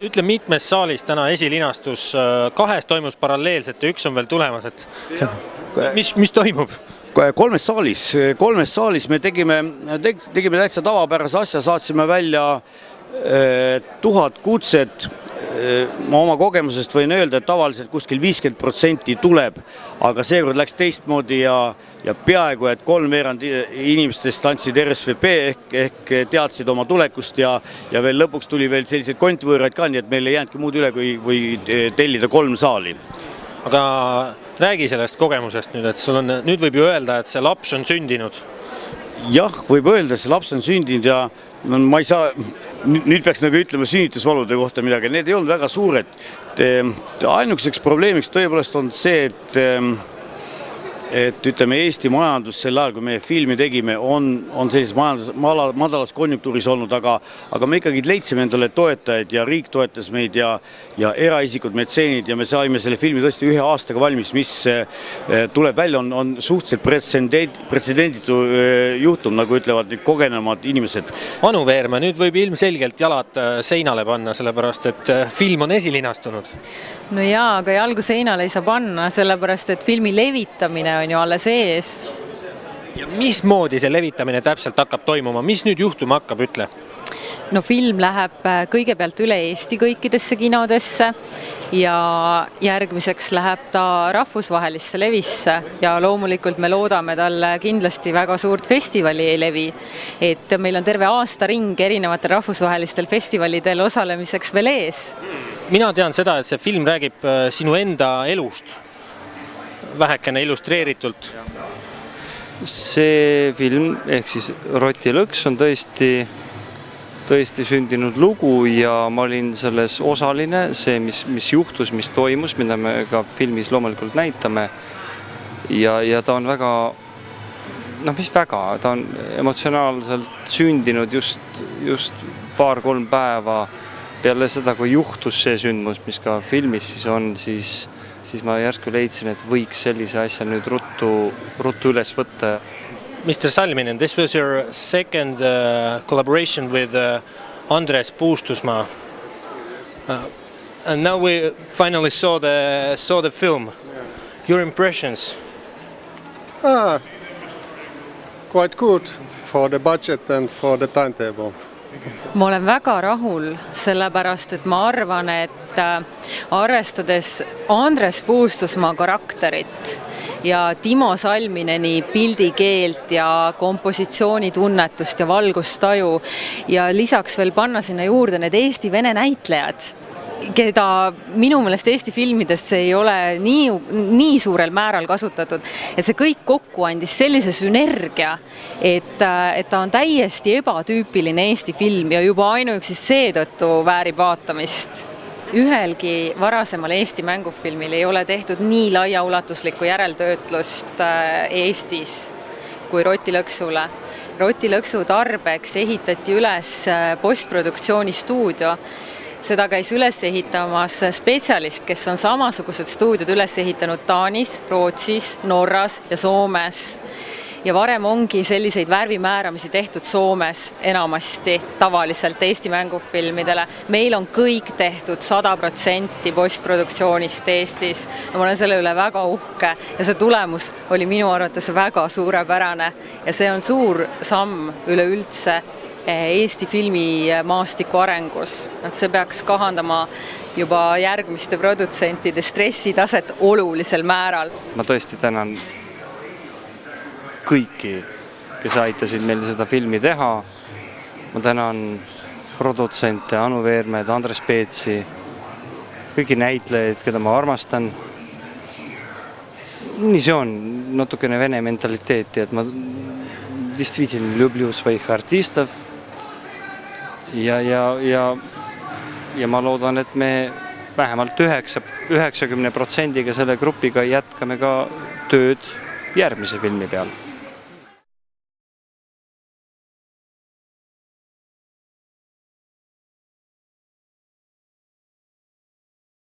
Ütle, mitmes saalis täna esilinastus, 2 toimus paralleelselt ja 1 on veel tulemas, et mis toimub? Kolmes saalis me tegime täitsa tavapärase asja, saatsime välja 1000 kutset. Ma oma kogemusest võin öelda, et tavaliselt kuskil 50% tuleb, aga seekord läks teistmoodi ja peaaegu, et 3/4 inimestest andsid RSVP ehk teadsid oma tulekust ja veel lõpuks tuli veel selliseid kontvõõraid ka, nii et meil ei jäänudki muud üle, kui tellida 3 saali. Aga räägi sellest kogemusest nüüd, et sul on, nüüd võib ju öelda, et see laps on sündinud. Jah, võib öelda, see laps on sündinud ja ma ei saa, nüüd peaks nagu ütlema sünnitusvalude kohta midagi, need ei olnud väga suured. Ainukeseks probleemiks tõepoolest on see, et ütleme, Eesti majandus sel ajal, kui meie filmi tegime, on sellises madalas konjunktuuris olnud, aga me ikkagi leidsime endale toetajaid ja riik toetas meid ja eraisikud metseenid ja me saime selle filmi tõesti 1 aastaga valmis, mis tuleb välja, on suhteliselt pretsedenditu juhtum, nagu ütlevad need kogenemad inimesed. Anu Veermäe, nüüd võib ilmselgelt jalad seinale panna, sellepärast et film on esilinastunud. No jaa, aga jalgu seinale ei saa panna, sellepärast et filmi levitamine on ju alles ees. Ja mismoodi see levitamine täpselt hakkab toimuma? Mis nüüd juhtuma hakkab, ütle? No film läheb kõigepealt üle Eesti kõikidesse kinodesse ja järgmiseks läheb ta rahvusvahelisse levisse ja loomulikult me loodame talle kindlasti väga suurt festivali levi, et meil on terve aasta ring erinevatel rahvusvahelistel festivalidel osalemiseks veel ees. Mina tean seda, et see film räägib sinu enda elust, vähekene illustreeritult. See film, ehk siis Roti lõks on tõesti sündinud lugu ja ma olin selles osaline, see, mis juhtus, mis toimus, mida me ka filmis loomulikult näitame. Ja ta on väga, ta on emotsionaalselt sündinud just 2-3 päeva peale seda, kui juhtus see sündmus, mis ka filmis siis on, siis ma järsku leidsin, et võiks sellise asja nüüd ruttu üles võtta. Mr. Salminen, this was your second collaboration with Andres Puustusmaa. And now we finally saw the film. Your impressions? Quite good for the budget and for the timetable. Ma olen väga rahul, sellepärast, et ma arvan, et arvestades Andres Puustusmaa karakterit ja Timo Salmineni pildikeelt ja kompositsioonitunnetust ja valgustaju ja lisaks veel panna sinna juurde need Eesti-Vene näitlejad, keda minu meelest Eesti filmidest ei ole nii suurel määral kasutatud, et see kõik kokku andis sellise sünergia, et ta on täiesti ebatüüpiline Eesti film ja juba ainuüksi seetõttu väärib vaatamist. Ühelgi varasemal Eesti mängufilmil ei ole tehtud nii laiaulatuslikku järeltöötlust Eestis kui Roti lõksule. Roti lõksu tarbeks ehitati üles postproduktsiooni stuudio. Seda käis üles ehitamas spetsialist, kes on samasugused stuudiod üles ehitanud Taanis, Rootsis, Norras ja Soomes. Ja varem ongi selliseid värvimääramisi tehtud Soomes enamasti tavaliselt Eesti mängufilmidele. Meil on kõik tehtud 100% postproduktsioonist Eestis. Ma olen selle üle väga uhke ja see tulemus oli minu arvates väga suurepärane ja see on suur samm üleüldse Eesti filmi maastiku arengus. See peaks kahandama juba järgmiste produtsentide stressitaset olulisel määral. Ma tõesti tänan kõiki, kes aitasid meil seda filmi teha. Ma tänan produtsente, Anu Veermäed, Andres Peetsi, kõiki näitlejaid, keda ma armastan. Nii see on natukene vene mentaliteeti, et ma действительно люблю своих артистов. Ja ma loodan, et me vähemalt 90% selle grupiga jätkame ka tööd järgmise filmi peal.